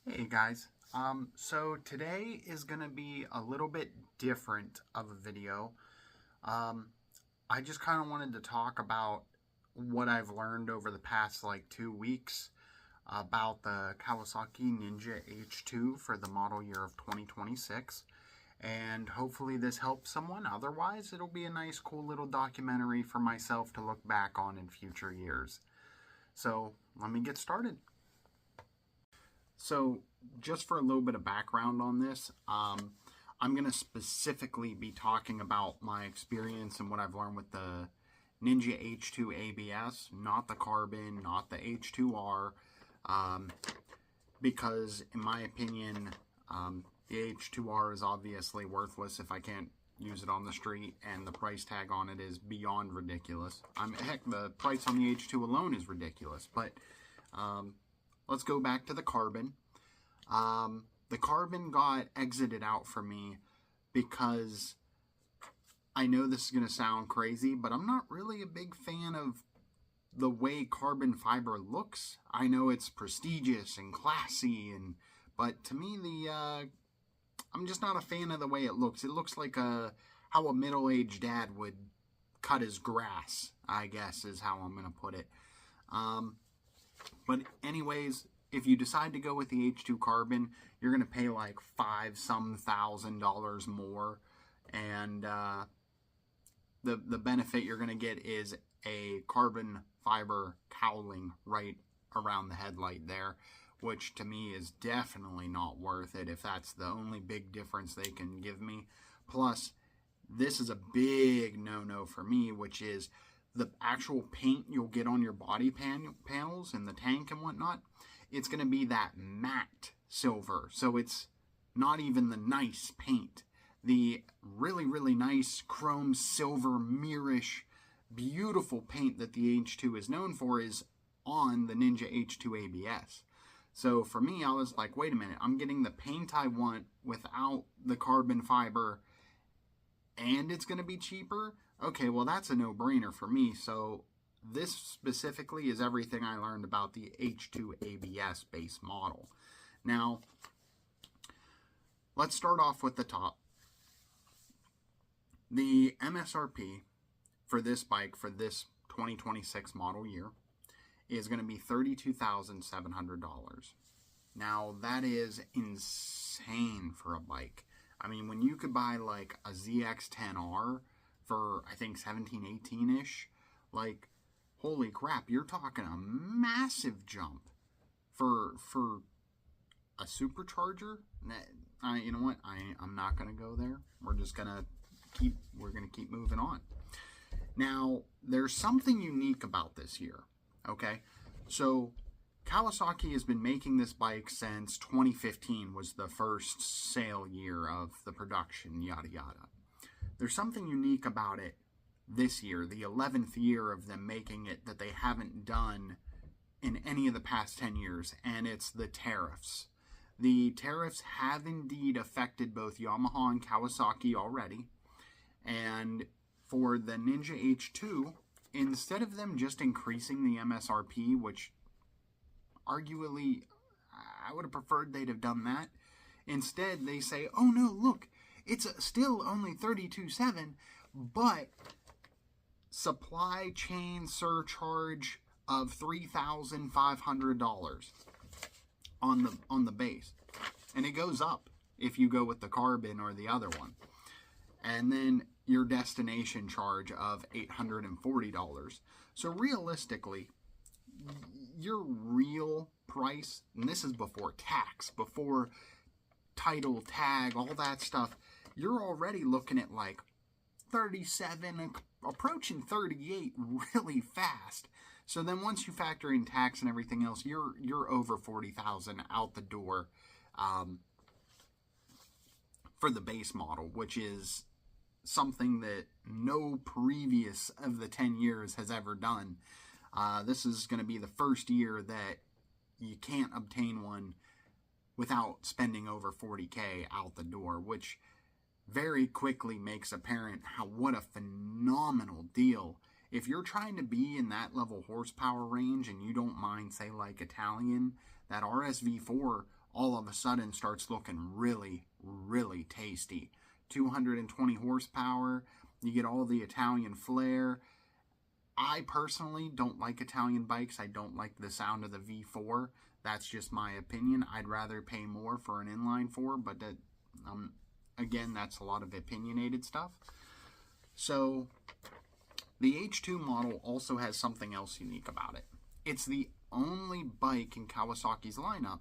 Hey guys, so today is going to be a little bit different of a video. Um, I just kind of wanted to talk about what I've learned over the past 2 weeks about the Kawasaki Ninja H2 for the model year of 2026. And hopefully this helps someone. Otherwise, it'll be a nice, cool little documentary for myself to look back on in future years. So let me get started. So, just for a little bit of background on this, I'm going to specifically be talking about my experience and what I've learned with the Ninja H2 ABS, not the Carbon, not the H2R, because in my opinion, the H2R is obviously worthless if I can't use it on the street, and the price tag on it is beyond ridiculous. Heck, the price on the H2 alone is ridiculous, but let's go back to the Carbon. The Carbon got exited out for me because I know this is going to sound crazy, but I'm not really a big fan of the way carbon fiber looks. I know it's prestigious and classy, but to me, I'm just not a fan of the way it looks. It looks like how a middle-aged dad would cut his grass, I guess is how I'm going to put it. But anyways, if you decide to go with the H2 Carbon, you're going to pay like $5,000 more. And the benefit you're going to get is a carbon fiber cowling right around the headlight there, which to me is definitely not worth it if that's the only big difference they can give me. Plus, this is a big no-no for me, which is the actual paint you'll get on your body panels in the tank and whatnot. It's going to be that matte silver, so it's not even the nice paint. The really, really nice chrome silver mirrorish beautiful paint that the H2 is known for is on the Ninja H2 ABS. So for me, I was like, wait a minute, I'm getting the paint I want without the carbon fiber, and it's going to be cheaper? Okay, well, that's a no-brainer for me. So this specifically is everything I learned about the H2 ABS base model. Now, let's start off with the top. The MSRP for this bike for this 2026 model year is going to be $32,700. Now, that is insane for a bike. I mean, when you could buy like a ZX-10R for, I think, 17, 18-ish, like, holy crap, you're talking a massive jump for a supercharger. You know what? I'm not going to go there. We're going to keep moving on. Now, there's something unique about this year, okay? So, Kawasaki has been making this bike since 2015 was the first sale year of the production, yada yada. There's something unique about it this year, the 11th year of them making it, that they haven't done in any of the past 10 years, and it's the tariffs. The tariffs have indeed affected both Yamaha and Kawasaki already, and for the Ninja H2, instead of them just increasing the MSRP, which arguably I would have preferred they'd have done that, instead they say, oh no, look, it's still only $32,700, but supply chain surcharge of $3,500 on the base, and it goes up if you go with the Carbon or the other one, and then your destination charge of $840. So realistically, your real price, and this is before tax, before title, tag, all that stuff, you're already looking at like 37, approaching 38 really fast. So then once you factor in tax and everything else, you're over 40,000 out the door for the base model, which is something that no previous of the 10 years has ever done. This is going to be the first year that you can't obtain one without spending over 40K out the door, which very quickly makes apparent what a phenomenal deal. If you're trying to be in that level horsepower range and you don't mind, say, like Italian, that RSV4 all of a sudden starts looking really, really tasty. 220 horsepower, you get all the Italian flair. I personally don't like Italian bikes. I don't like the sound of the V4. That's just my opinion. I'd rather pay more for an inline 4, but that, again, that's a lot of opinionated stuff. So the H2 model also has something else unique about it. It's the only bike in Kawasaki's lineup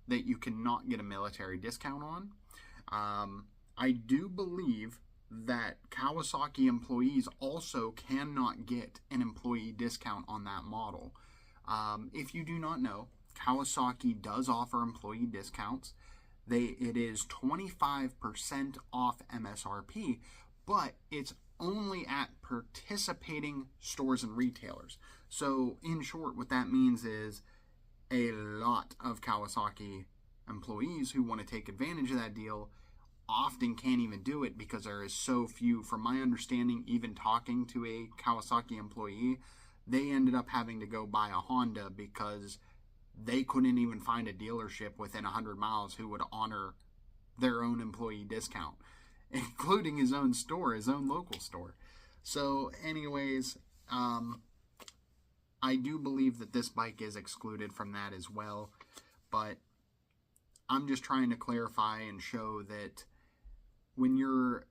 that you cannot get a military discount on. I do believe that Kawasaki employees also cannot get an employee discount on that model. If you do not know, Kawasaki does offer employee discounts. It is 25% off MSRP, but it's only at participating stores and retailers. So in short, what that means is a lot of Kawasaki employees who want to take advantage of that deal often can't even do it because there is so few. From my understanding, even talking to a Kawasaki employee, they ended up having to go buy a Honda because they couldn't even find a dealership within 100 miles who would honor their own employee discount, including his own store, his own local store. So anyways, I do believe that this bike is excluded from that as well, but I'm just trying to clarify and show that when you're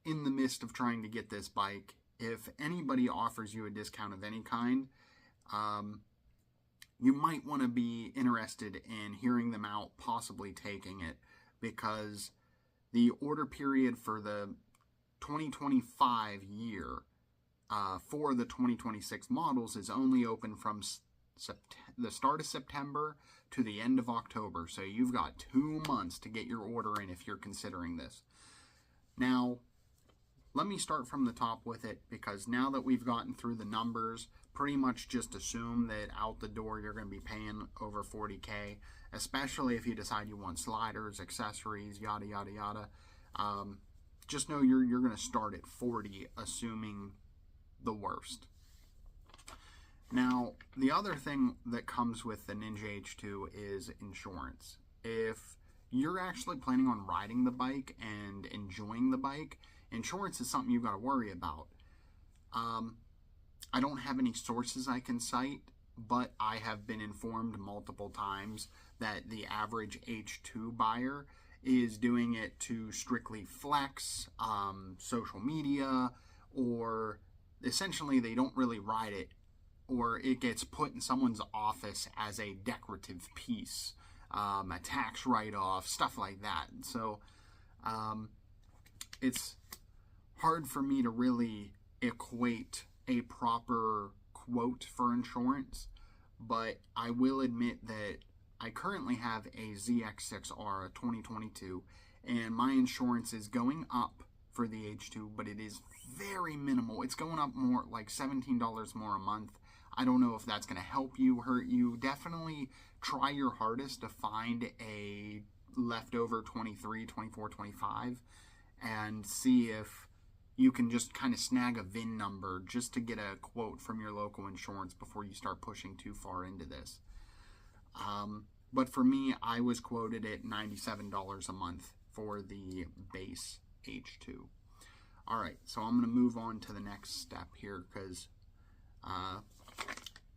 in the midst of trying to get this bike, if anybody offers you a discount of any kind, you might want to be interested in hearing them out, possibly taking it, because the order period for the 2025 year for the 2026 models is only open from the start of September to the end of October. So you've got 2 months to get your order in if you're considering this. Now, let me start from the top with it, because now that we've gotten through the numbers, pretty much just assume that out the door you're going to be paying over $40K, especially if you decide you want sliders, accessories, yada, yada, yada. Just know you're going to start at $40, assuming the worst. Now, the other thing that comes with the Ninja H2 is insurance. If you're actually planning on riding the bike and enjoying the bike, insurance is something you've got to worry about. I don't have any sources I can cite, but I have been informed multiple times that the average H2 buyer is doing it to strictly flex, social media, or essentially they don't really ride it, or it gets put in someone's office as a decorative piece, a tax write-off, stuff like that. So it's hard for me to really equate a proper quote for insurance, but I will admit that I currently have a ZX6R 2022, and my insurance is going up for the H2, but it is very minimal. It's going up more, like $17 more a month. I don't know if that's going to help you, hurt you. Definitely try your hardest to find a leftover 23, 24, 25 and see if you can just kind of snag a VIN number just to get a quote from your local insurance before you start pushing too far into this. But for me, I was quoted at $97 a month for the base H2. All right, so I'm going to move on to the next step here, because I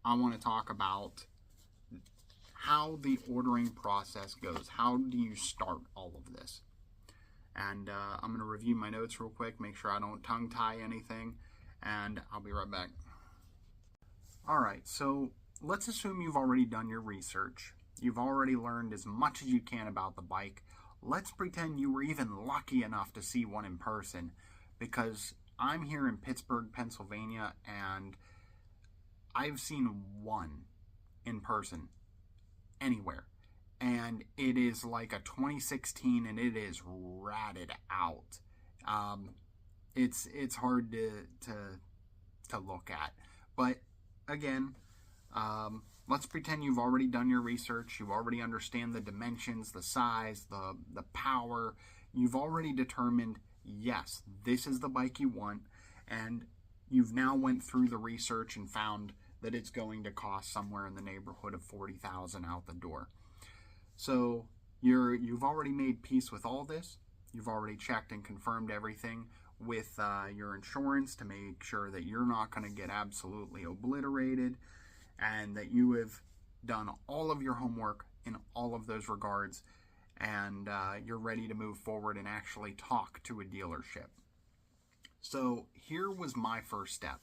want to talk about how the ordering process goes. How do you start all of this? And I'm going to review my notes real quick, make sure I don't tongue-tie anything, and I'll be right back. All right, so let's assume you've already done your research. You've already learned as much as you can about the bike. Let's pretend you were even lucky enough to see one in person, because I'm here in Pittsburgh, Pennsylvania, and I've seen one in person anywhere. And it is like a 2016, and it is ratted out. It's hard to look at. But again, let's pretend you've already done your research. You already understand the dimensions, the size, the power. You've already determined, yes, this is the bike you want, and you've now went through the research and found that it's going to cost somewhere in the neighborhood of $40,000 out the door. So You've already made peace with all this. You've already checked and confirmed everything with your insurance to make sure that you're not going to get absolutely obliterated, and that you have done all of your homework in all of those regards, and you're ready to move forward and actually talk to a dealership. So here was my first step.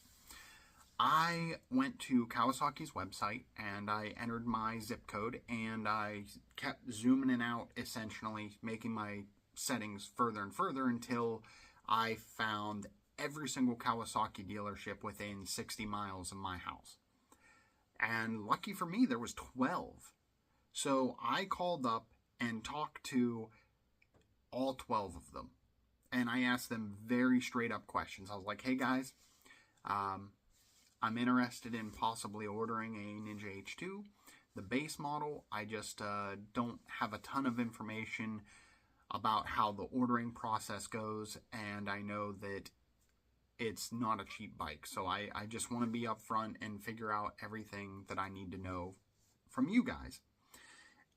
I went to Kawasaki's website and I entered my zip code, and I kept zooming in out, essentially making my settings further and further until I found every single Kawasaki dealership within 60 miles of my house. And lucky for me, there was 12. So I called up and talked to all 12 of them. And I asked them very straight up questions. I was like, hey guys, I'm interested in possibly ordering a Ninja H2. The base model, I just don't have a ton of information about how the ordering process goes, and I know that it's not a cheap bike. So I just want to be upfront and figure out everything that I need to know from you guys.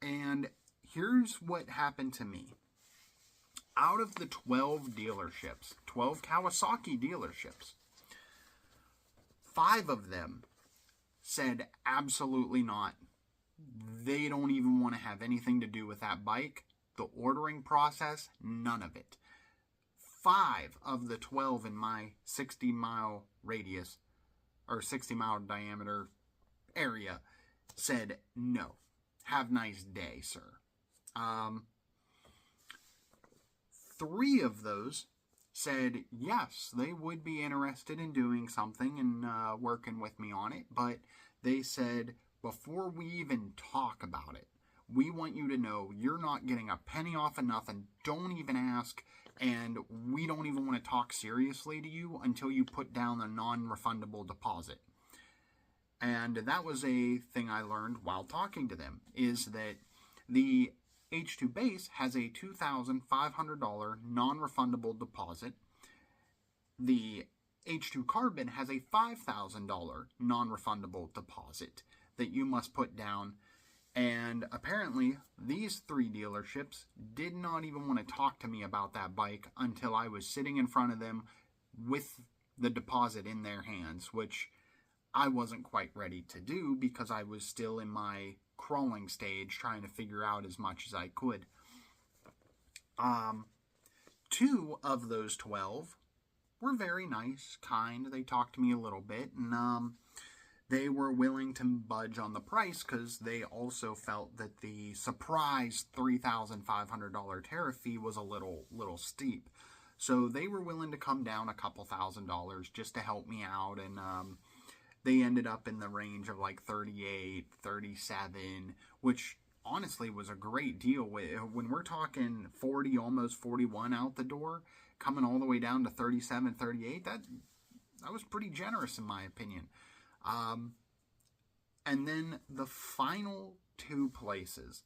And here's what happened to me. Out of the 12 dealerships, 12 Kawasaki dealerships, 5 of them said absolutely not. They don't even want to have anything to do with that bike. The ordering process, none of it. 5 of the 12 in my 60-mile radius, or 60-mile diameter area, said no. Have a nice day, sir. 3 of those said yes, they would be interested in doing something and working with me on it, but they said before we even talk about it, we want you to know you're not getting a penny off of nothing. Don't even ask, and we don't even want to talk seriously to you until you put down a non-refundable deposit. And that was a thing I learned while talking to them, is that the H2 base has a $2,500 non-refundable deposit. The H2 Carbon has a $5,000 non-refundable deposit that you must put down. And apparently, these 3 dealerships did not even want to talk to me about that bike until I was sitting in front of them with the deposit in their hands, which I wasn't quite ready to do because I was still in my crawling stage trying to figure out as much as I could. 2 of those 12 were very nice, kind. They talked to me a little bit, and they were willing to budge on the price because they also felt that the surprise $3,500 tariff fee was a little steep. So they were willing to come down a couple $1,000s just to help me out, and they ended up in the range of like 38, 37, which honestly was a great deal. When we're talking 40, almost 41 out the door, coming all the way down to 37, 38, that was pretty generous in my opinion. And then the final 2 places,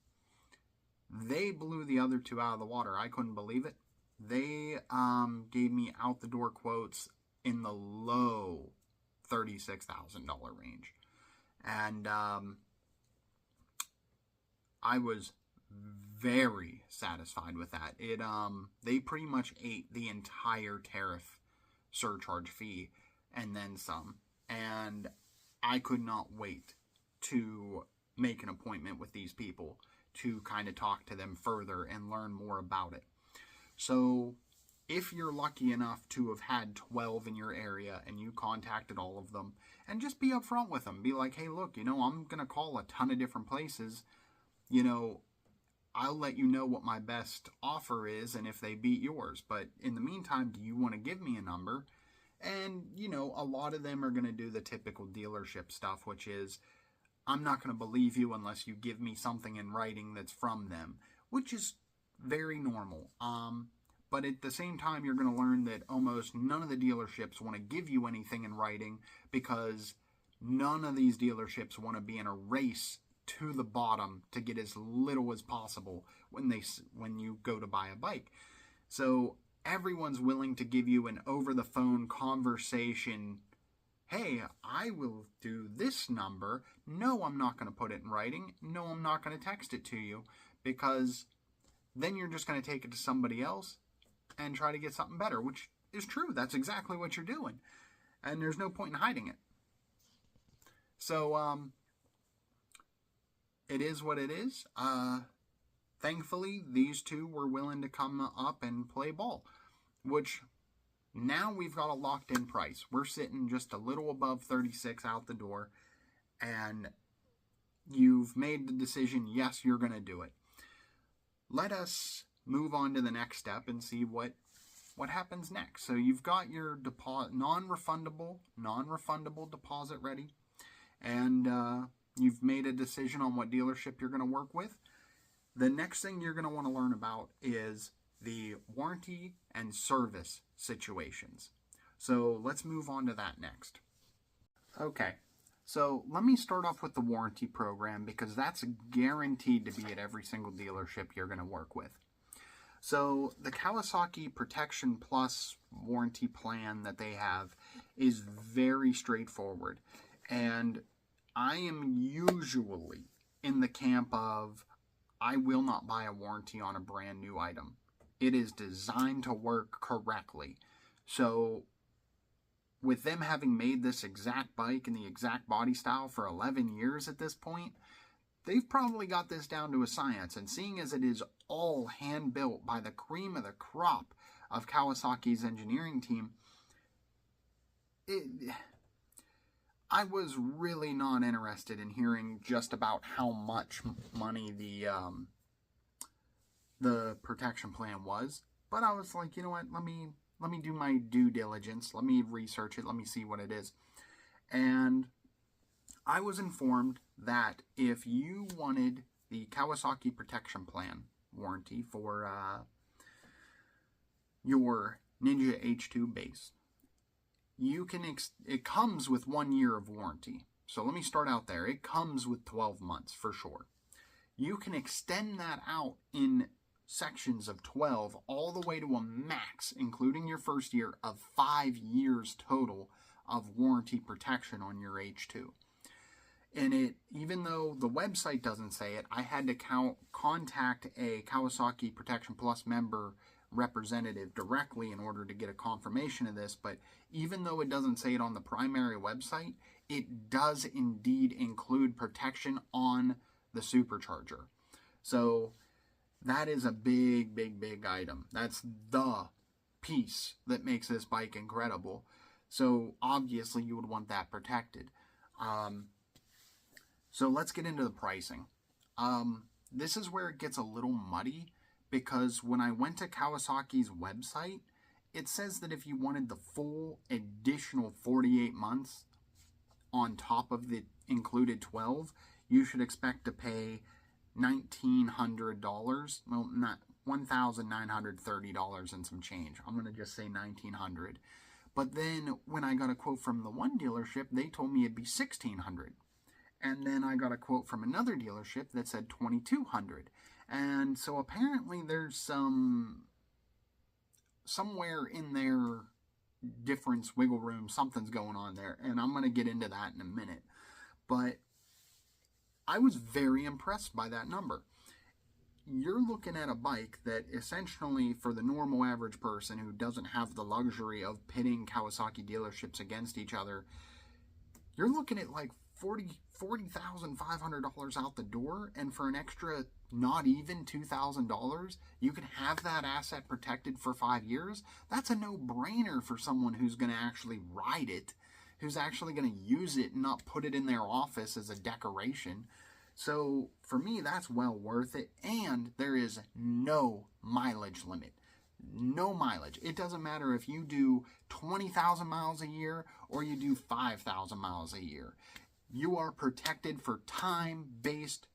they blew the other 2 out of the water. I couldn't believe it. They gave me out the door quotes in the low $36,000 range. And I was very satisfied with that. They pretty much ate the entire tariff surcharge fee and then some. And I could not wait to make an appointment with these people to kind of talk to them further and learn more about it. So if you're lucky enough to have had 12 in your area and you contacted all of them, and just be upfront with them. Be like, hey, look, I'm going to call a ton of different places. I'll let you know what my best offer is and if they beat yours. But in the meantime, do you want to give me a number? And, a lot of them are going to do the typical dealership stuff, which is, I'm not going to believe you unless you give me something in writing that's from them, which is very normal. But at the same time, you're going to learn that almost none of the dealerships want to give you anything in writing because none of these dealerships want to be in a race to the bottom to get as little as possible when you go to buy a bike. So everyone's willing to give you an over-the-phone conversation. Hey, I will do this number. No, I'm not going to put it in writing. No, I'm not going to text it to you, because then you're just going to take it to somebody else and try to get something better, which is true. That's exactly what you're doing. And there's no point in hiding it. So, it is what it is. Thankfully, these two were willing to come up and play ball, which now we've got a locked-in price. We're sitting just a little above $36 out the door, and you've made the decision, yes, you're going to do it. Let us move on to the next step and see what happens next. So you've got your non-refundable deposit ready, and you've made a decision on what dealership you're going to work with. The next thing you're going to want to learn about is the warranty and service situations. So let's move on to that next. Okay, so let me start off with the warranty program, because that's guaranteed to be at every single dealership you're going to work with. So the Kawasaki Protection Plus warranty plan that they have is very straightforward. And I am usually in the camp of, I will not buy a warranty on a brand new item. It is designed to work correctly. So with them having made this exact bike and the exact body style for 11 years at this point, they've probably got this down to a science. And seeing as it is all hand-built by the cream of the crop of Kawasaki's engineering team, I was really not interested in hearing just about how much money the protection plan was. But I was like, you know what, let me do my due diligence. Let me research it. Let me see what it is. And I was informed that if you wanted the Kawasaki Protection Plan warranty for your Ninja H2 base, you can it comes with 1 year of warranty. So let me start out there. It comes with 12 months for sure. You can extend that out in sections of 12 all the way to a max, including your first year, of 5 years total of warranty protection on your H2. And it, even though the website doesn't say it, I had to contact a Kawasaki Protection Plus member representative directly in order to get a confirmation of this. But even though it doesn't say it on the primary website, it does indeed include protection on the supercharger. So that is a big item. That's the piece that makes this bike incredible. So obviously you would want that protected. So let's get into the pricing. This is where it gets a little muddy, because when I went to Kawasaki's website, it says that if you wanted the full additional 48 months on top of the included 12, you should expect to pay $1,900. Well, not $1,930 and some change. I'm going to just say $1,900. But then when I got a quote from the one dealership, they told me it'd be $1,600. And then I got a quote from another dealership that said $2,200. And so apparently there's somewhere in their difference, wiggle room, something's going on there. And I'm going to get into that in a minute. But I was very impressed by that number. You're looking at a bike that essentially, for the normal average person who doesn't have the luxury of pitting Kawasaki dealerships against each other, you're looking at like $40,500 out the door, and for an extra not even $2,000, you can have that asset protected for 5 years. That's a no-brainer for someone who's going to actually ride it, who's actually going to use it and not put it in their office as a decoration. So for me, that's well worth it. And there is no mileage limit. No mileage. It doesn't matter if you do 20,000 miles a year or you do 5,000 miles a year. You are protected for time-based,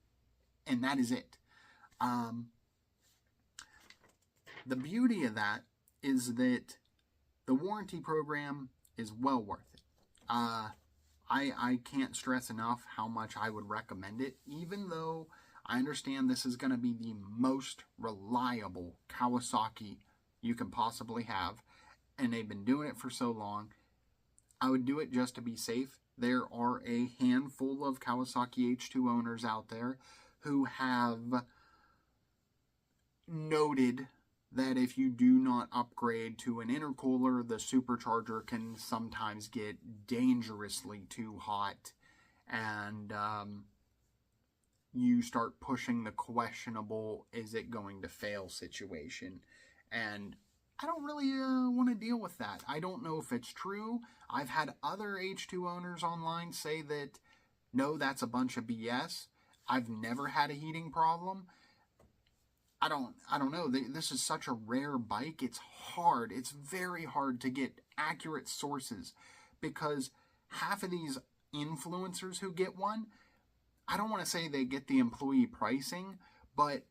and that is it. The beauty of that is that the warranty program is well worth it. I can't stress enough how much I would recommend it, even though I understand this is going to be the most reliable Kawasaki you can possibly have, and they've been doing it for so long. I would do it just to be safe. There are a handful of Kawasaki H2 owners out there who have noted that if you do not upgrade to an intercooler, the supercharger can sometimes get dangerously too hot, and you start pushing the questionable, is it going to fail situation. And I don't really want to deal with that. I don't know if it's true. I've had other H2 owners online say that, no, that's a bunch of BS. I've never had a heating problem. I don't know. This is such a rare bike. It's hard. It's very hard to get accurate sources, because half of these influencers who get one, I don't want to say they get the employee pricing, but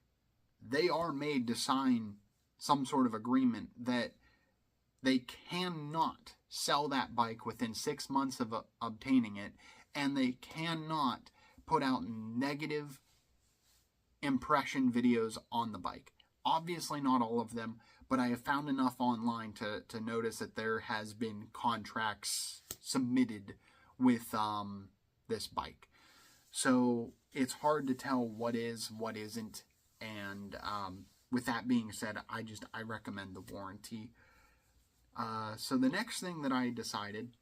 they are made to sign some sort of agreement that they cannot sell that bike within 6 months of obtaining it, and they cannot put out negative impression videos on the bike. Obviously not all of them, but I have found enough online to notice that there has been contracts submitted with this bike. So it's hard to tell what is, what isn't, and with that being said, I recommend the warranty. So the next thing that I decided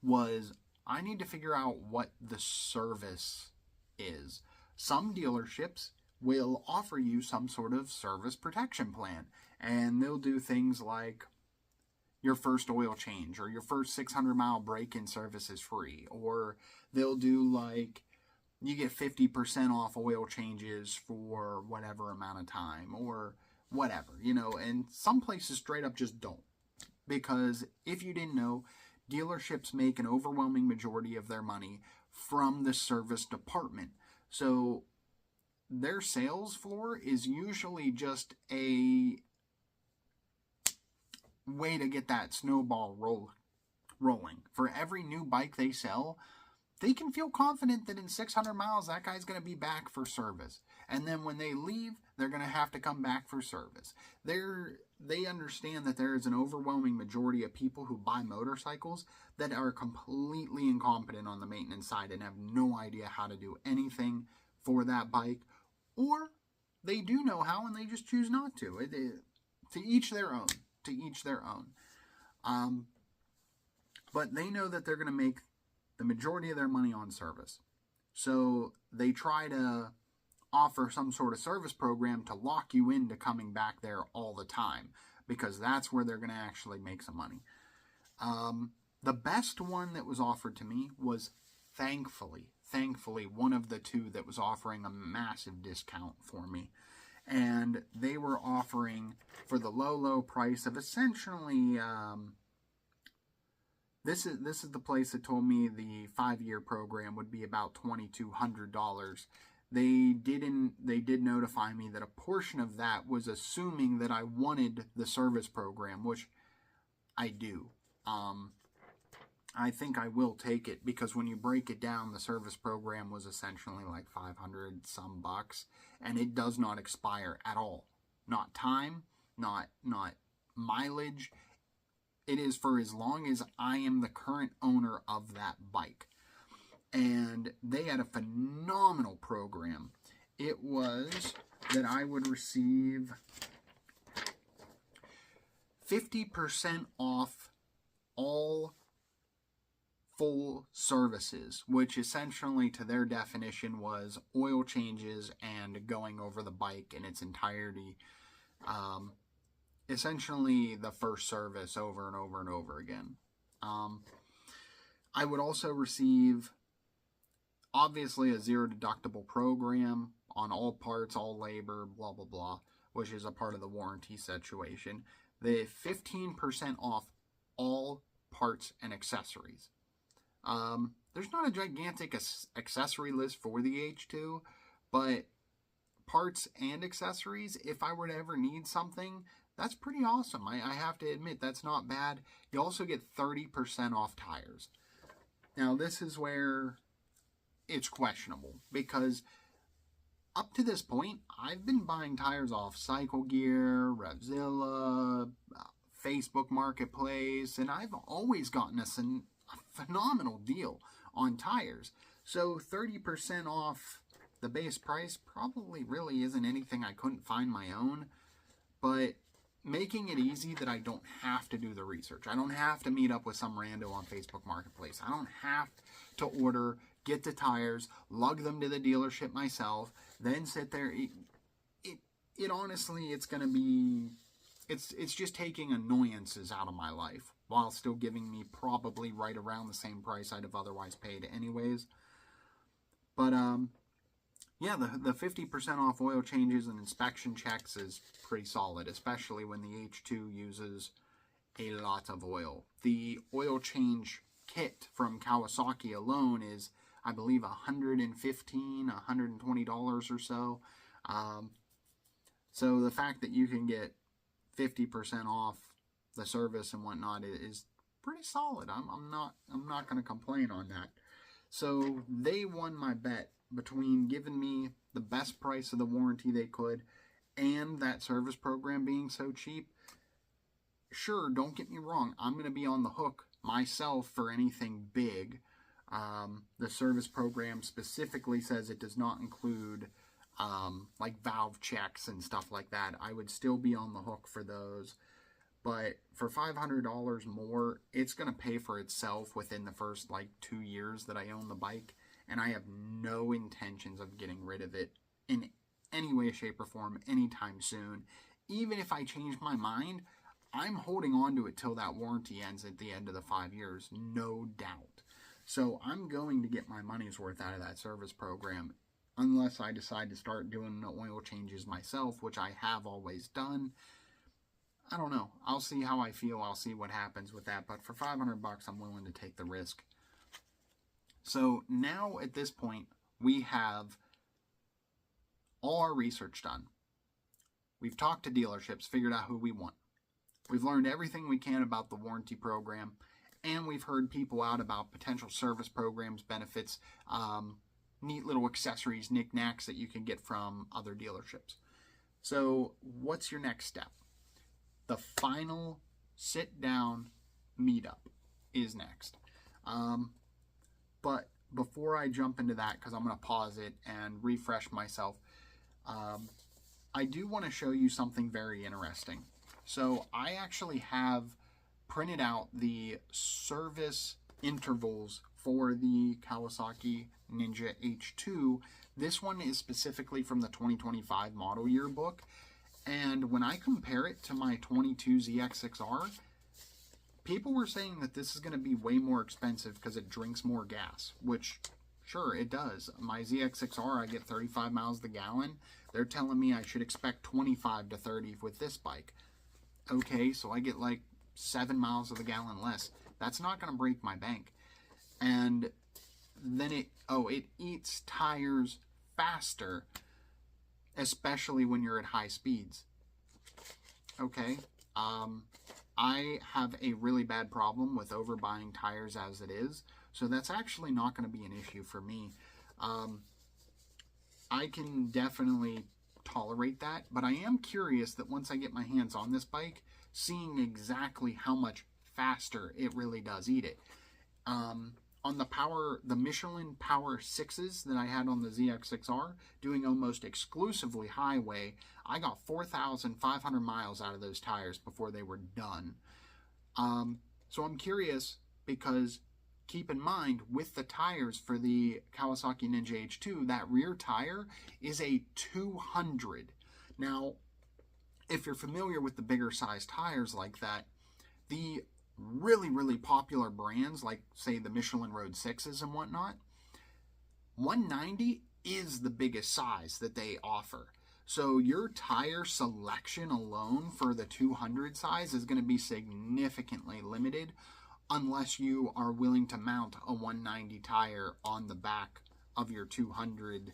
was I need to figure out what the service is. Some dealerships will offer you some sort of service protection plan, and they'll do things like your first oil change or your first 600-mile break-in service is free, or they'll do like you get 50% off oil changes for whatever amount of time or whatever, and some places straight up just don't. Because if you didn't know, dealerships make an overwhelming majority of their money from the service department. So their sales floor is usually just a way to get that snowball rolling. For every new bike they sell, they can feel confident that in 600 miles, that guy's going to be back for service. And then when they leave, they're going to have to come back for service. They understand that there is an overwhelming majority of people who buy motorcycles that are completely incompetent on the maintenance side and have no idea how to do anything for that bike. Or they do know how and they just choose not to. To each their own. To each their own. But they know that they're going to make the majority of their money on service. So they try to offer some sort of service program to lock you into coming back there all the time, because that's where they're going to actually make some money. The best one that was offered to me was thankfully one of the two that was offering a massive discount for me. And they were offering, for the low price of essentially This is the place that told me the 5-year program would be about $2,200. They did notify me that a portion of that was assuming that I wanted the service program, which I do. I think I will take it, because when you break it down, the service program was essentially like 500 some bucks, and it does not expire at all. Not time, not mileage. It is for as long as I am the current owner of that bike. And they had a phenomenal program. It was that I would receive 50% off all full services, which essentially to their definition was oil changes and going over the bike in its entirety. Essentially the first service over and over and over again. I would also receive, obviously, a zero deductible program on all parts, all labor, blah, blah, blah, which is a part of the warranty situation. The 15% off all parts and accessories. There's not a gigantic accessory list for the H2, but parts and accessories, if I were to ever need something, that's pretty awesome. I have to admit, that's not bad. You also get 30% off tires. Now, this is where it's questionable, because up to this point, I've been buying tires off Cycle Gear, Revzilla, Facebook Marketplace, and I've always gotten a phenomenal deal on tires. So 30% off the base price probably really isn't anything I couldn't find my own, but making it easy that I don't have to do the research. I don't have to meet up with some rando on Facebook Marketplace. I don't have to order, get the tires, lug them to the dealership myself, then sit there. It honestly, it's going to be, it's just taking annoyances out of my life while still giving me probably right around the same price I'd have otherwise paid anyways. But, yeah, the 50% off oil changes and inspection checks is pretty solid, especially when the H2 uses a lot of oil. The oil change kit from Kawasaki alone is, I believe, $115, $120 or so. So the fact that you can get 50% off the service and whatnot is pretty solid. I'm not going to complain on that. So they won my bet between giving me the best price of the warranty they could and that service program being so cheap. Sure, don't get me wrong, I'm going to be on the hook myself for anything big. The service program specifically says it does not include like valve checks and stuff like that. I would still be on the hook for those. But for $500 more, it's going to pay for itself within the first like 2 years that I own the bike. And I have no intentions of getting rid of it in any way, shape, or form anytime soon. Even if I change my mind, I'm holding on to it till that warranty ends at the end of the 5 years, no doubt. So I'm going to get my money's worth out of that service program, unless I decide to start doing the oil changes myself, which I have always done. I don't know. I'll see how I feel. I'll see what happens with that. But for $500, I'm willing to take the risk. So now at this point, we have all our research done. We've talked to dealerships, figured out who we want. We've learned everything we can about the warranty program, and we've heard people out about potential service programs, benefits, neat little accessories, knickknacks that you can get from other dealerships. So what's your next step? The final sit-down meetup is next. But before I jump into that, because I'm going to pause it and refresh myself, I do want to show you something very interesting. So I actually have printed out the service intervals for the Kawasaki Ninja H2. This one is specifically from the 2025 model year book. And when I compare it to my 22 ZX6R, people were saying that this is going to be way more expensive because it drinks more gas, which, sure, it does. My ZX6R, I get 35 miles the gallon. They're telling me I should expect 25 to 30 with this bike. Okay, so I get like 7 miles of the gallon less. That's not going to break my bank. And then it eats tires faster, especially when you're at high speeds. Okay, I have a really bad problem with overbuying tires as it is, so that's actually not going to be an issue for me. I can definitely tolerate that, but I am curious that once I get my hands on this bike, seeing exactly how much faster it really does eat it. On the Michelin Power 6s that I had on the ZX6R, doing almost exclusively highway, I got 4,500 miles out of those tires before they were done. So I'm curious because keep in mind, with the tires for the Kawasaki Ninja H2, that rear tire is a 200. Now, if you're familiar with the bigger size tires like that, the really, really popular brands like, say, the Michelin Road 6s and whatnot, 190 is the biggest size that they offer. So your tire selection alone for the 200 size is going to be significantly limited unless you are willing to mount a 190 tire on the back of your 200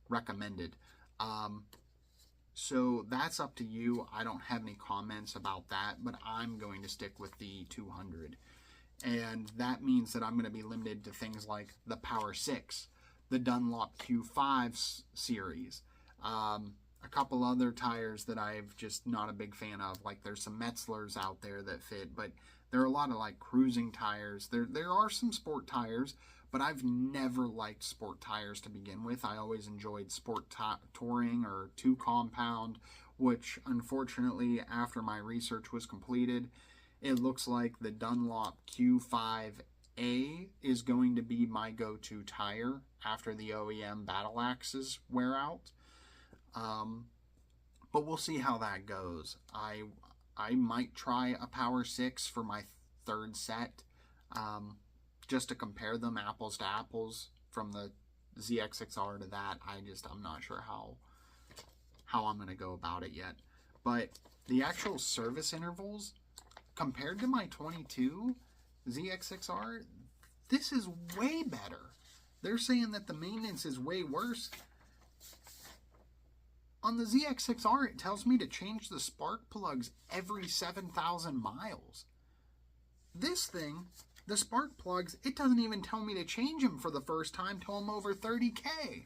recommended. So that's up to you. I don't have any comments about that, but I'm going to stick with the 200. And that means that I'm going to be limited to things like the Power 6, the Dunlop Q5 series, a couple other tires that I've just not a big fan of. Like there's some Metzlers out there that fit, but there are a lot of like cruising tires. There are some sport tires, but I've never liked sport tires to begin with. I always enjoyed sport touring or 2 compound, which unfortunately, after my research was completed, it looks like the Dunlop Q5A is going to be my go-to tire after the OEM Battle Axes wear out. But we'll see how that goes. I might try a Power 6 for my 3rd set, just to compare them apples to apples from the ZX6R to that. I'm not sure how I'm going to go about it yet. But the actual service intervals, compared to my 22 ZX6R, this is way better. They're saying that the maintenance is way worse. On the ZX6R, it tells me to change the spark plugs every 7,000 miles. This thing, the spark plugs, it doesn't even tell me to change them for the first time till I'm over 30K.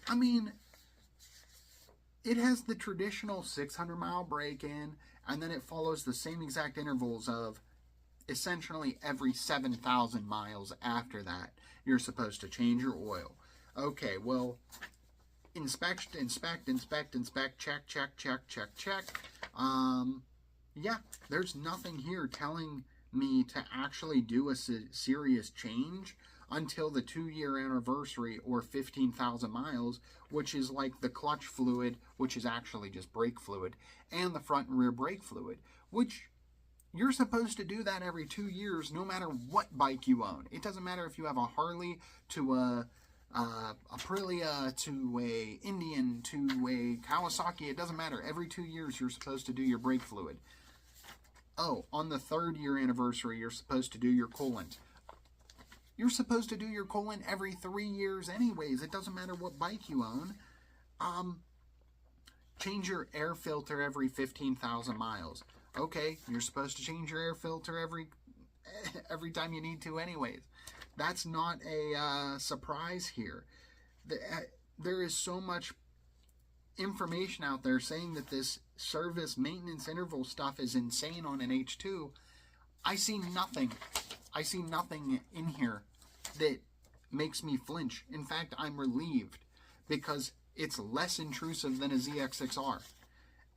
I mean, it has the traditional 600-mile break-in, and then it follows the same exact intervals of essentially every 7,000 miles after that, you're supposed to change your oil. Okay, well, inspect, check, check. Yeah, there's nothing here telling me to actually do a serious change until the 2-year anniversary or 15,000 miles, which is like the clutch fluid, which is actually just brake fluid, and the front and rear brake fluid, which you're supposed to do that every 2 years no matter what bike you own. It doesn't matter if you have a Harley to a Aprilia to a Indian to a Kawasaki. It doesn't matter. Every 2 years you're supposed to do your brake fluid. Oh, on the 3rd year anniversary you're supposed to do your coolant. You're supposed to do your coolant every 3 years anyways. It doesn't matter what bike you own. Change your air filter every 15,000 miles. Okay, you're supposed to change your air filter every time you need to anyways. That's not a surprise here. There is so much information out there saying that this service maintenance interval stuff is insane on an H2. I see nothing. I see nothing in here that makes me flinch. In fact, I'm relieved because it's less intrusive than a ZX6R.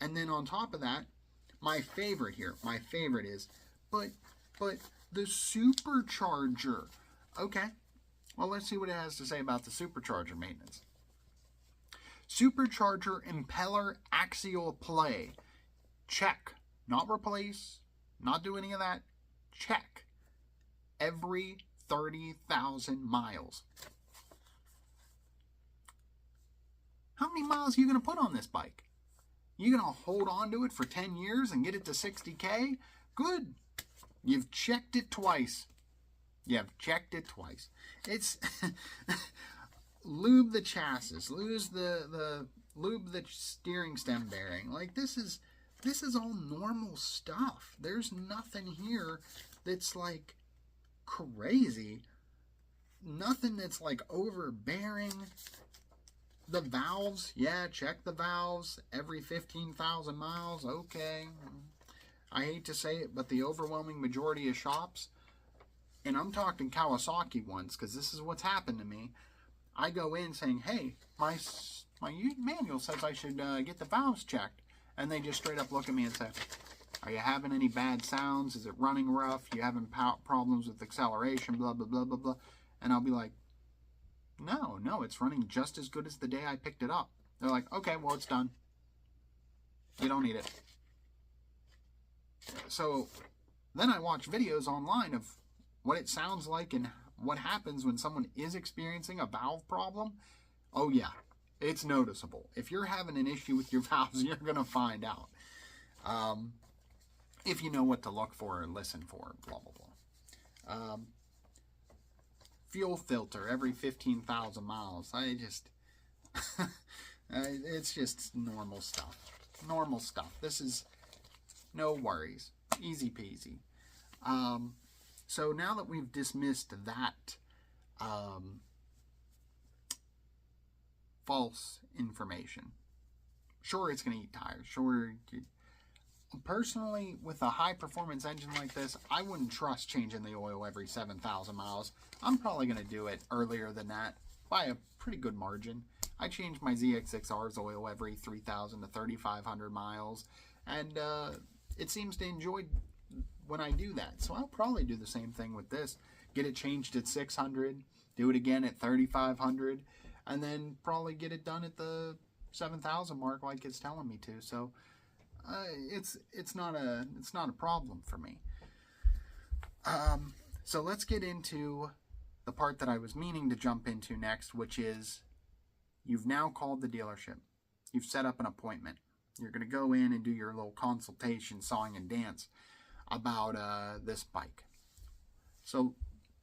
And then on top of that, my favorite is, but the supercharger. Okay, well, let's see what it has to say about the supercharger maintenance. Supercharger impeller axial play. Check. Not replace. Not do any of that. Check. Every 30,000 miles. How many miles are you going to put on this bike? You going to hold on to it for 10 years and get it to 60K? Good. You've checked it twice. You've checked it twice. It's lube the chassis, lube the steering stem bearing. Like this is all normal stuff. There's nothing here that's like crazy. Nothing that's like overbearing. The valves, yeah, check the valves every 15,000 miles. Okay. I hate to say it, but the overwhelming majority of shops, and I'm talking Kawasaki ones, because this is what's happened to me. I go in saying, hey, my manual says I should get the valves checked. And they just straight up look at me and say, are you having any bad sounds? Is it running rough? You having problems with acceleration? Blah, blah, blah, blah, blah. And I'll be like, no, it's running just as good as the day I picked it up. They're like, okay, well, it's done. You don't need it. So then I watch videos online of what it sounds like and what happens when someone is experiencing a valve problem. Oh yeah, it's noticeable. If you're having an issue with your valves, you're going to find out. If you know what to look for and listen for, blah, blah, blah. Fuel filter every 15,000 miles. It's just normal stuff. Normal stuff. This is no worries. Easy peasy. So now that we've dismissed that false information, sure, it's going to eat tires. Sure, personally, with a high performance engine like this, I wouldn't trust changing the oil every 7,000 miles. I'm probably going to do it earlier than that by a pretty good margin. I change my ZX6R's oil every 3,000 to 3,500 miles, and it seems to enjoy when I do that. So I'll probably do the same thing with this. Get it changed at 600, do it again at 3,500, and then probably get it done at the 7,000 mark like it's telling me to. So it's not a problem for me. So let's get into the part that I was meaning to jump into next, which is you've now called the dealership. You've set up an appointment. You're going to go in and do your little consultation, song and dance about this bike. So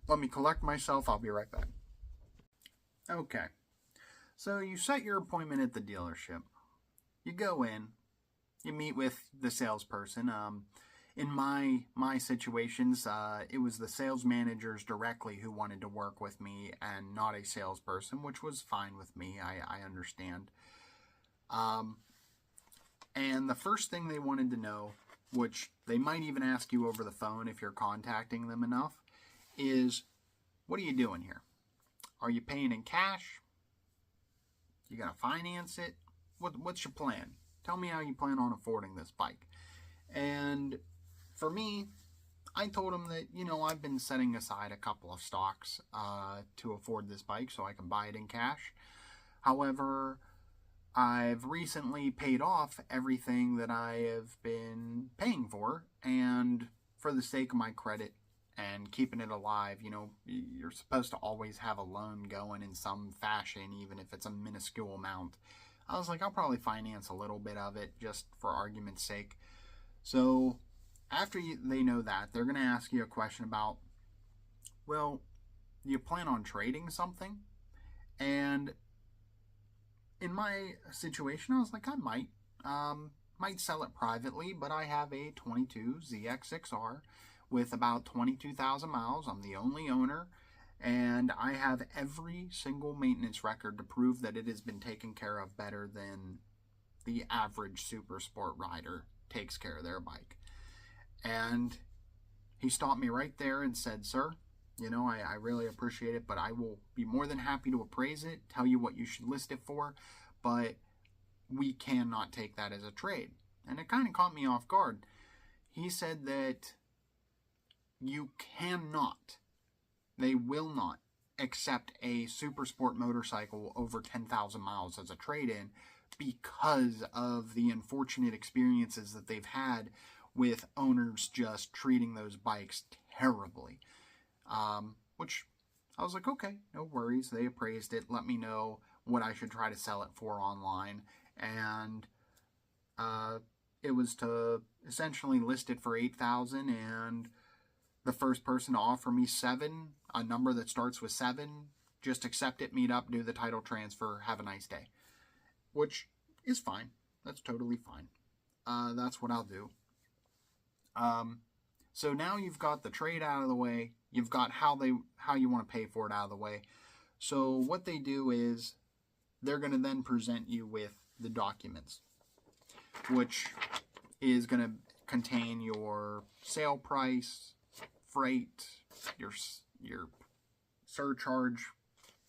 let me collect myself. I'll be right back. Okay. So you set your appointment at the dealership. You go in. You meet with the salesperson. In my situations, it was the sales managers directly who wanted to work with me and not a salesperson, which was fine with me. I understand. And the first thing they wanted to know, which they might even ask you over the phone if you're contacting them enough, is, what are you doing here? Are you paying in cash? You gonna finance it? What's your plan? Tell me how you plan on affording this bike. And for me, I told them that, I've been setting aside a couple of stocks to afford this bike so I can buy it in cash. However, I've recently paid off everything that I have been paying for, and for the sake of my credit and keeping it alive, you're supposed to always have a loan going in some fashion, even if it's a minuscule amount. I was like, I'll probably finance a little bit of it just for argument's sake. So after they know that, they're going to ask you a question about, well, do you plan on trading something? And in my situation, I was like, I might sell it privately, but I have a 22 ZX6R with about 22,000 miles. I'm the only owner, and I have every single maintenance record to prove that it has been taken care of better than the average super sport rider takes care of their bike. And he stopped me right there and said, sir, I really appreciate it, but I will be more than happy to appraise it, tell you what you should list it for, but we cannot take that as a trade. And it kind of caught me off guard. He said that you cannot, they will not accept a super sport motorcycle over 10,000 miles as a trade-in because of the unfortunate experiences that they've had with owners just treating those bikes terribly. Which I was like, okay, no worries. They appraised it. Let me know what I should try to sell it for online. And it was to essentially list it for $8,000, and the first person to offer me $7,000, a number that starts with 7, just accept it, meet up, do the title transfer, have a nice day. Which is fine. That's totally fine. That's what I'll do. So now you've got the trade out of the way. You've got how you want to pay for it out of the way. So what they do is they're going to then present you with the documents, which is going to contain your sale price, freight, your surcharge,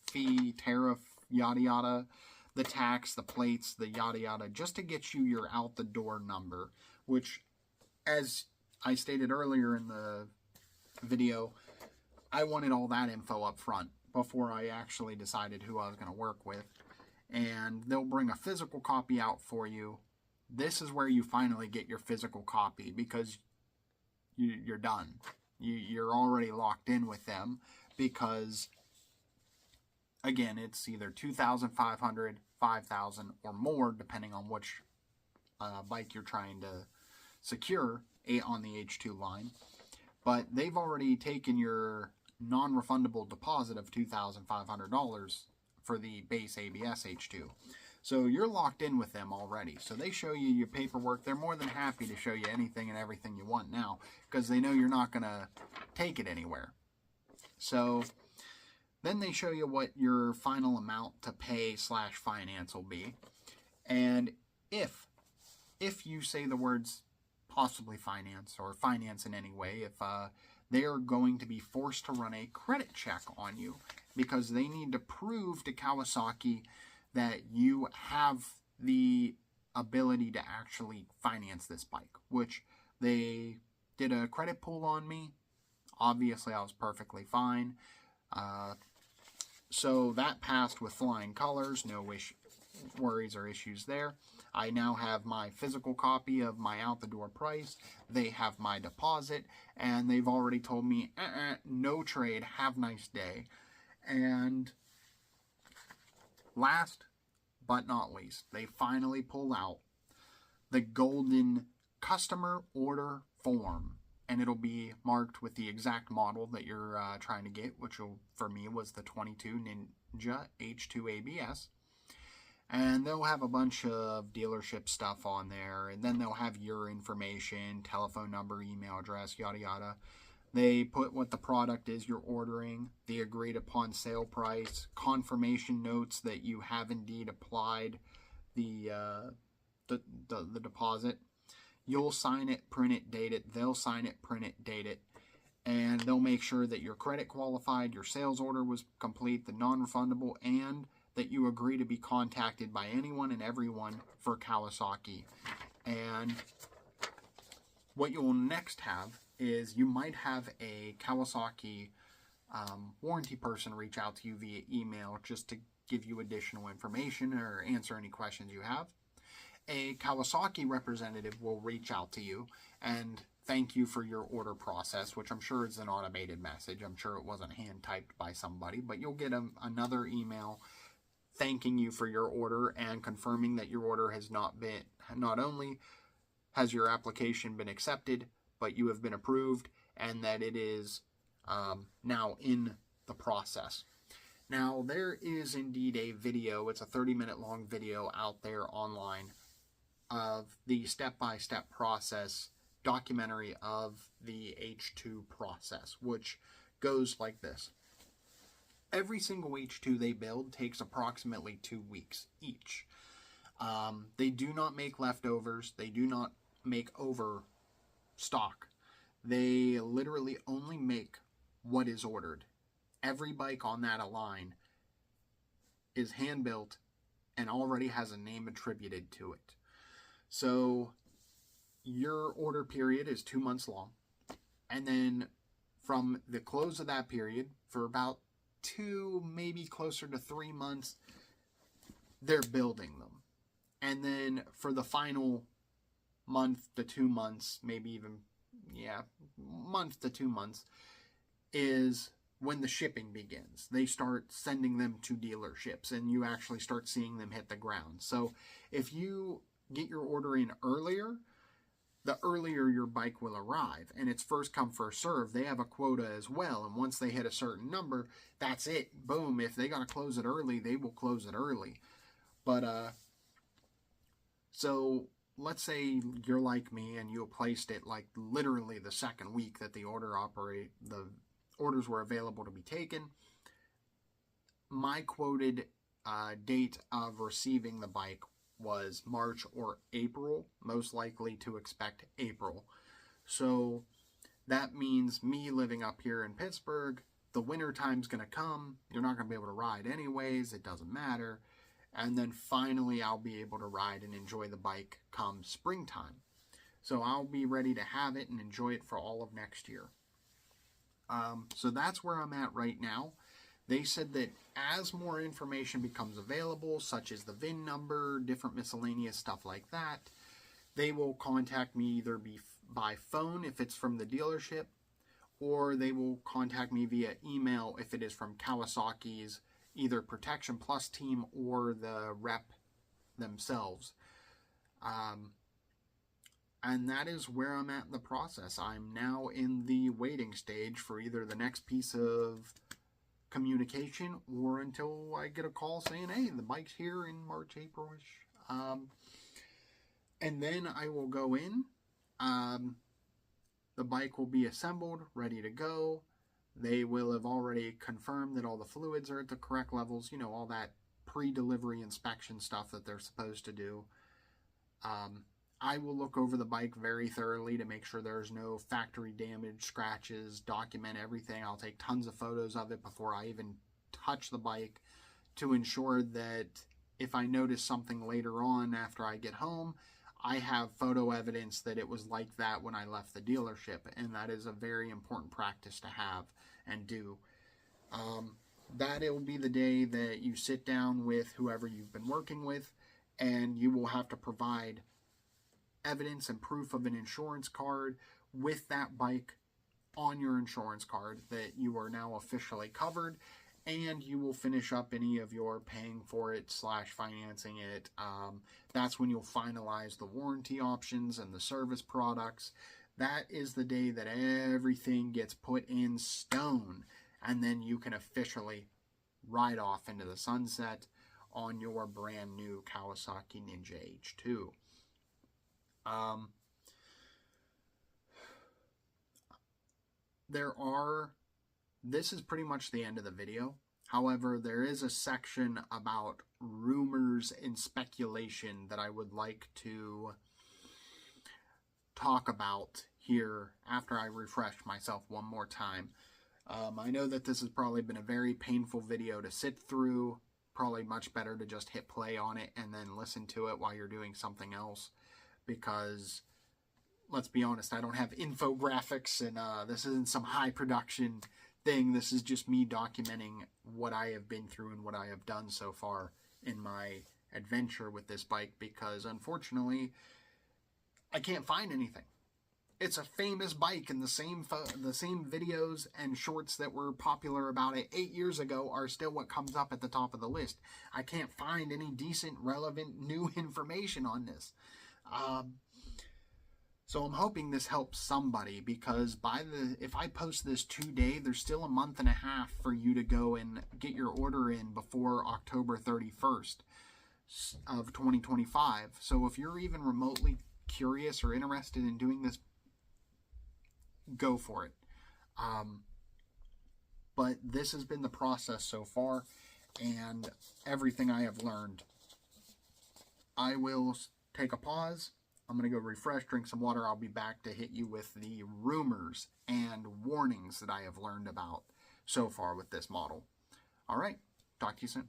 fee, tariff, yada yada, the tax, the plates, the yada yada, just to get you your out the door number, which, as I stated earlier in the video, I wanted all that info up front before I actually decided who I was going to work with. And they'll bring a physical copy out for you. This is where you finally get your physical copy, because you're done. You're already locked in with them, because, again, it's either $2,500, $5,000, or more, depending on which bike you're trying to secure on the H2 line. But they've already taken your non-refundable deposit of $2,500 for the base ABS H2. So you're locked in with them already. So they show you your paperwork. They're more than happy to show you anything and everything you want now, because they know you're not going to take it anywhere. So then they show you what your final amount to pay / finance will be. And if you say the words possibly finance or finance in any way if they are going to be forced to run a credit check on you, because they need to prove to Kawasaki that you have the ability to actually finance this bike, which they did a credit pull on me. Obviously, I was perfectly fine. So that passed with flying colors, no worries or issues there. I now have my physical copy of my out-the-door price. They have my deposit, and they've already told me, no trade, have a nice day. And last but not least, they finally pull out the golden customer order form. And it'll be marked with the exact model that you're trying to get, which for me was the 22 Ninja H2 ABS. And they'll have a bunch of dealership stuff on there, and then they'll have your information, telephone number, email address, yada yada. They put what the product is you're ordering, the agreed upon sale price, confirmation notes that you have indeed applied the deposit. You'll sign it, print it, date it. They'll sign it, print it, date it. And they'll make sure that your credit qualified, your sales order was complete, the non-refundable, and that you agree to be contacted by anyone and everyone for Kawasaki. And what you will next have is you might have a Kawasaki warranty person reach out to you via email just to give you additional information or answer any questions you have. A Kawasaki representative will reach out to you and thank you for your order process, which I'm sure is an automated message. I'm sure it wasn't hand-typed by somebody, but you'll get another email thanking you for your order and confirming that your order has not only has your application been accepted, but you have been approved and that it is now in the process. Now, there is indeed a video, it's a 30-minute long video out there online of the step-by-step process documentary of the H2 process, which goes like this. Every single H2 they build takes approximately 2 weeks each. They do not make leftovers. They do not make overstock. They literally only make what is ordered. Every bike on that line is hand-built and already has a name attributed to it. So your order period is 2 months long. And then from the close of that period, for about 2, maybe closer to 3 months, they're building them. And then for the final month to 2 months, maybe even, month to 2 months, is when the shipping begins. They start sending them to dealerships and you actually start seeing them hit the ground. So if you get your order in earlier, the earlier your bike will arrive. And it's first come, first serve. They have a quota as well. And once they hit a certain number, that's it. Boom. If they got to close it early, they will close it early. But, so let's say you're like me and you placed it like literally the second week that the orders were available to be taken. My quoted date of receiving the bike was March or April, most likely to expect April. So that means me living up here in Pittsburgh, the winter time's going to come. You're not going to be able to ride anyways. It doesn't matter. And then finally I'll be able to ride and enjoy the bike come springtime. So I'll be ready to have it and enjoy it for all of next year. So that's where I'm at right now. They said that as more information becomes available, such as the VIN number, different miscellaneous stuff like that, they will contact me either by phone if it's from the dealership, or they will contact me via email if it is from Kawasaki's either Protection Plus team or the rep themselves. And that is where I'm at in the process. I'm now in the waiting stage for either the next piece of communication or until I get a call saying, hey, the bike's here in March, April-ish. And then I will go in. The bike will be assembled, ready to go. They will have already confirmed that all the fluids are at the correct levels. You know, all that pre-delivery inspection stuff that they're supposed to do. I will look over the bike very thoroughly to make sure there's no factory damage, scratches, document everything. I'll take tons of photos of it before I even touch the bike to ensure that if I notice something later on after I get home, I have photo evidence that it was like that when I left the dealership, and that is a very important practice to have and do. That it will be the day that you sit down with whoever you've been working with, and you will have to provide evidence and proof of an insurance card with that bike on your insurance card that you are now officially covered, and you will finish up any of your paying for it / financing it. That's when you'll finalize the warranty options and the service products. That is the day that everything gets put in stone, and then you can officially ride off into the sunset on your brand new Kawasaki Ninja H2. This is pretty much the end of the video. However, there is a section about rumors and speculation that I would like to talk about here after I refresh myself one more time. I know that this has probably been a very painful video to sit through. Probably much better to just hit play on it and then listen to it while you're doing something else. Because, let's be honest, I don't have infographics, and this isn't some high production thing. This is just me documenting what I have been through and what I have done so far in my adventure with this bike, because unfortunately I can't find anything. It's a famous bike, and the same videos and shorts that were popular about it 8 years ago are still what comes up at the top of the list. I can't find any decent, relevant, new information on this. So I'm hoping this helps somebody, because if I post this today, there's still a month and a half for you to go and get your order in before October 31st of 2025. So if you're even remotely curious or interested in doing this, go for it. But this has been the process so far, and everything I have learned. I will take a pause. I'm going to go refresh, drink some water. I'll be back to hit you with the rumors and warnings that I have learned about so far with this model. All right, talk to you soon.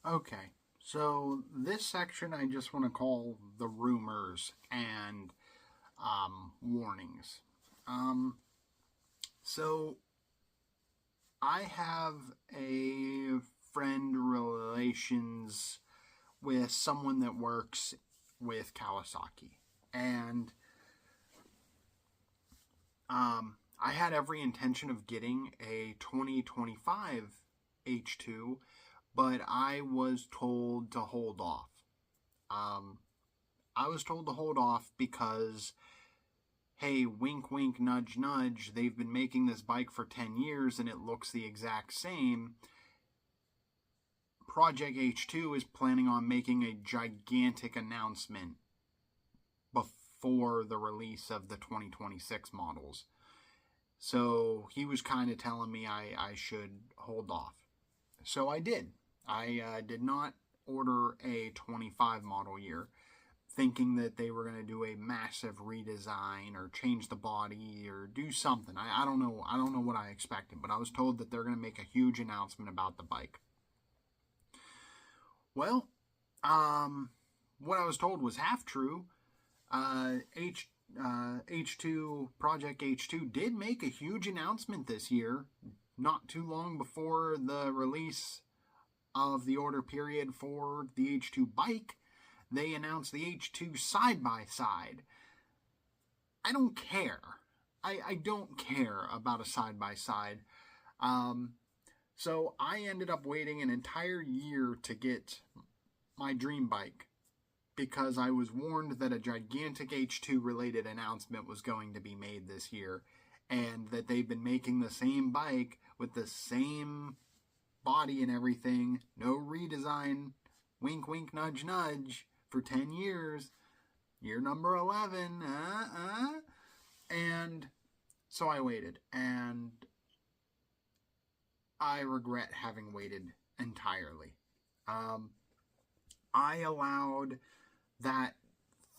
Okay, so this section I just want to call the rumors and warnings. So I have a friend relations with someone that works with Kawasaki, and I had every intention of getting a 2025 H2, but I was told to hold off. I was told to hold off because, hey, wink wink nudge nudge, they've been making this bike for 10 years and it looks the exact same. Project H2 is planning on making a gigantic announcement before the release of the 2026 models. So he was kind of telling me I should hold off. So I did. I did not order a 25 model year, thinking that they were going to do a massive redesign or change the body or do something. I don't know. I don't know what I expected, but I was told that they're going to make a huge announcement about the bike. Well, what I was told was half true. H2, Project H2 did make a huge announcement this year, not too long before the release of the order period for the H2 bike. They announced the H2 side-by-side. I don't care. I don't care about a side-by-side. So I ended up waiting an entire year to get my dream bike, because I was warned that a gigantic H2 related announcement was going to be made this year, and that they've been making the same bike with the same body and everything, no redesign, wink wink nudge nudge, for 10 years, year number 11, and so I waited, and I regret having waited entirely. I allowed that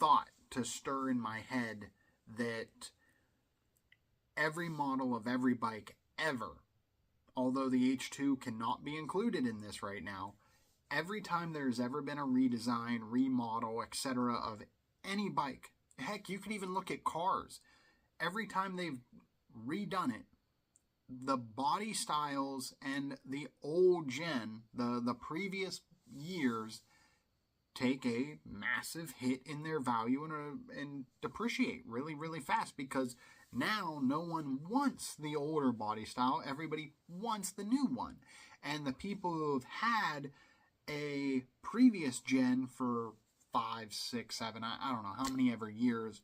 thought to stir in my head that every model of every bike ever, although the H2 cannot be included in this right now, every time there's ever been a redesign, remodel, etc. of any bike, heck, you could even look at cars. Every time they've redone it, the body styles and the old gen, the previous years, take a massive hit in their value and depreciate really, really fast, because now no one wants the older body style. Everybody wants the new one. And the people who have had a previous gen for 5, 6, 7, I don't know how many ever years,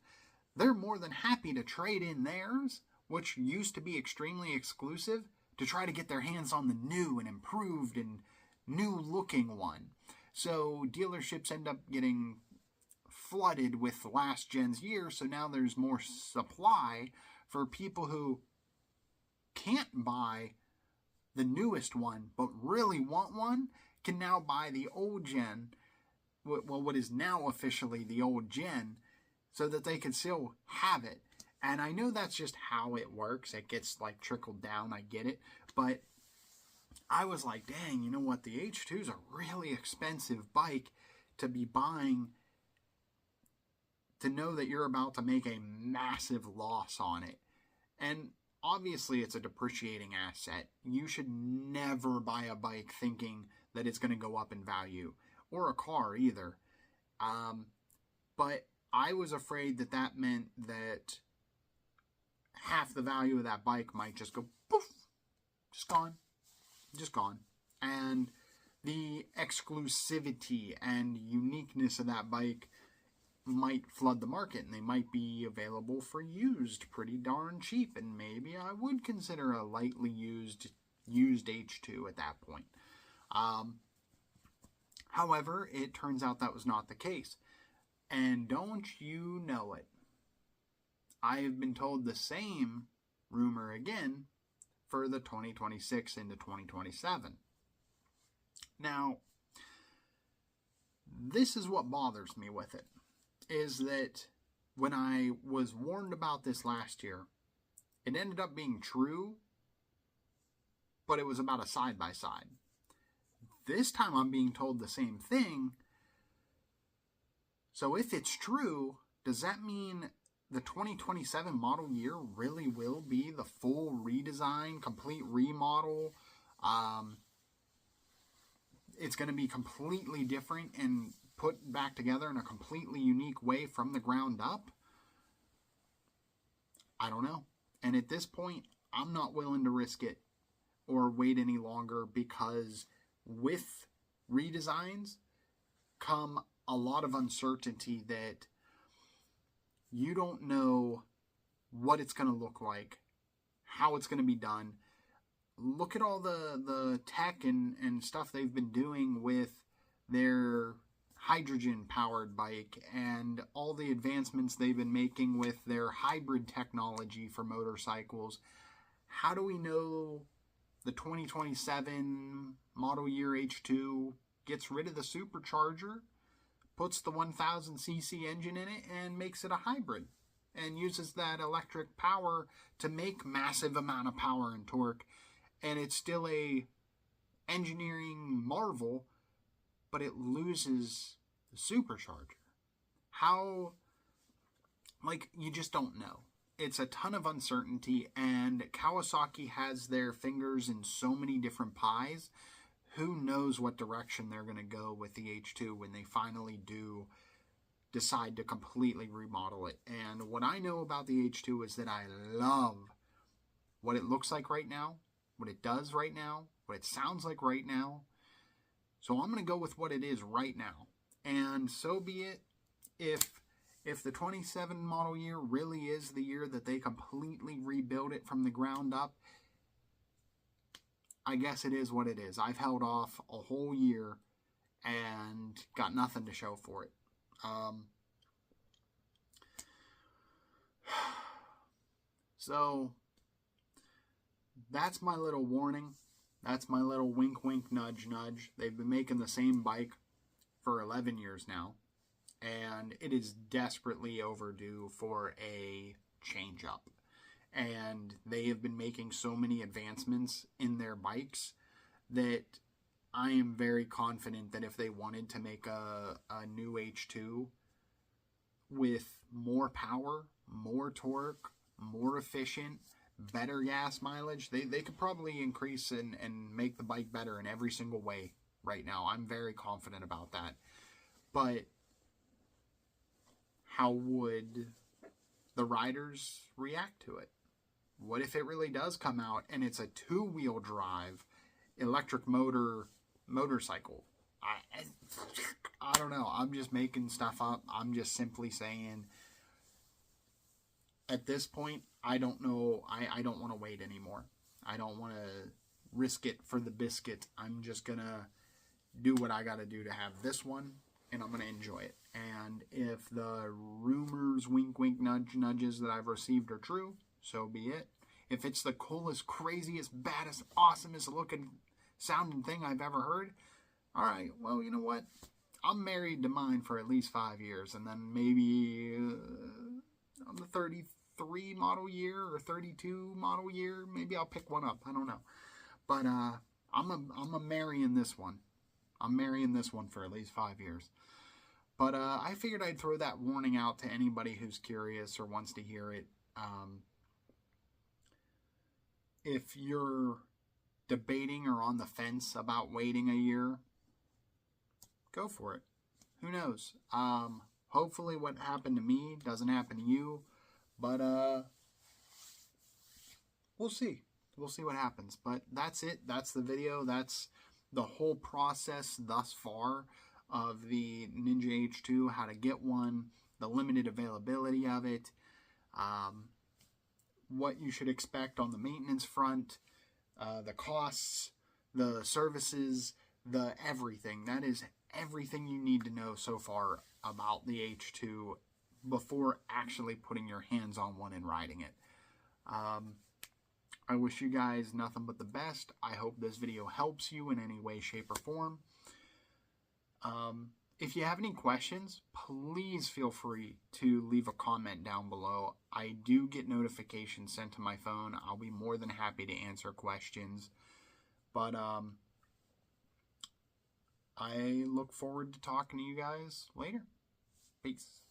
they're more than happy to trade in theirs, which used to be extremely exclusive, to try to get their hands on the new and improved and new looking one. So dealerships end up getting flooded with last gen's year, so now there's more supply for people who can't buy the newest one but really want one, can now buy the old gen, well, what is now officially the old gen, so that they can still have it. And I know that's just how it works. It gets like trickled down, I get it. But I was like, dang, you know what? The H2 is a really expensive bike to be buying, to know that you're about to make a massive loss on it. And obviously it's a depreciating asset. You should never buy a bike thinking that it's going to go up in value, or a car either. But I was afraid that that meant that half the value of that bike might just go poof, just gone. And the exclusivity and uniqueness of that bike might flood the market, and they might be available for used pretty darn cheap, and maybe I would consider a lightly used H2 at that point. However, it turns out that was not the case. And don't you know it, I have been told the same rumor again for the 2026 into 2027. Now, this is what bothers me with it, is that when I was warned about this last year, it ended up being true, but it was about a side-by-side. This time I'm being told the same thing. So if it's true, does that mean the 2027 model year really will be the full redesign, complete remodel? It's going to be completely different and put back together in a completely unique way from the ground up? I don't know. And at this point, I'm not willing to risk it or wait any longer, because with redesigns come a lot of uncertainty that you don't know what it's going to look like, how it's going to be done. Look at all the tech and stuff they've been doing with their hydrogen-powered bike, and all the advancements they've been making with their hybrid technology for motorcycles. How do we know the 2027 model year H2 gets rid of the supercharger, puts the 1000cc engine in it, and makes it a hybrid, and uses that electric power to make massive amount of power and torque, and it's still a engineering marvel, but it loses the supercharger? How? Like, you just don't know. It's a ton of uncertainty, and Kawasaki has their fingers in so many different pies. Who knows what direction they're going to go with the H2 when they finally do decide to completely remodel it. And what I know about the H2 is that I love what it looks like right now, what it does right now, what it sounds like right now. So I'm going to go with what it is right now. And so be it. If the 27 model year really is the year that they completely rebuild it from the ground up, I guess it is what it is. I've held off a whole year and got nothing to show for it. So that's my little warning. That's my little wink, wink, nudge, nudge. They've been making the same bike for 11 years now. and it is desperately overdue for a change up. And they have been making so many advancements in their bikes that I am very confident that if they wanted to make a new H2 with more power, more torque, more efficient, better gas mileage, they could probably increase and make the bike better in every single way right now. I'm very confident about that. But how would the riders react to it? What if it really does come out and it's a two-wheel drive electric motorcycle? I don't know. I'm just making stuff up. I'm just simply saying, at this point, I don't know. I don't want to wait anymore. I don't want to risk it for the biscuit. I'm just going to do what I got to do to have this one, and I'm going to enjoy it. And if the rumors, wink, wink, nudge, nudges that I've received are true, so be it. If it's the coolest, craziest, baddest, awesomest looking, sounding thing I've ever heard, all right, well, you know what? I'm married to mine for at least 5 years, and then maybe on the 33 model year or 32 model year, maybe I'll pick one up. I don't know. But I'm marrying this one. I'm marrying this one for at least 5 years. But I figured I'd throw that warning out to anybody who's curious or wants to hear it. If you're debating or on the fence about waiting a year, go for it. Who knows? Hopefully what happened to me doesn't happen to you. But we'll see. We'll see what happens. But that's it. That's the video. That's the whole process thus far of the Ninja H2, how to get one, the limited availability of it, what you should expect on the maintenance front, the costs, the services, the everything. That is everything you need to know so far about the H2 before actually putting your hands on one and riding it. I wish you guys nothing but the best. I hope this video helps you in any way, shape, or form. If you have any questions, please feel free to leave a comment down below. I do get notifications sent to my phone. I'll be more than happy to answer questions. But I look forward to talking to you guys later. Peace.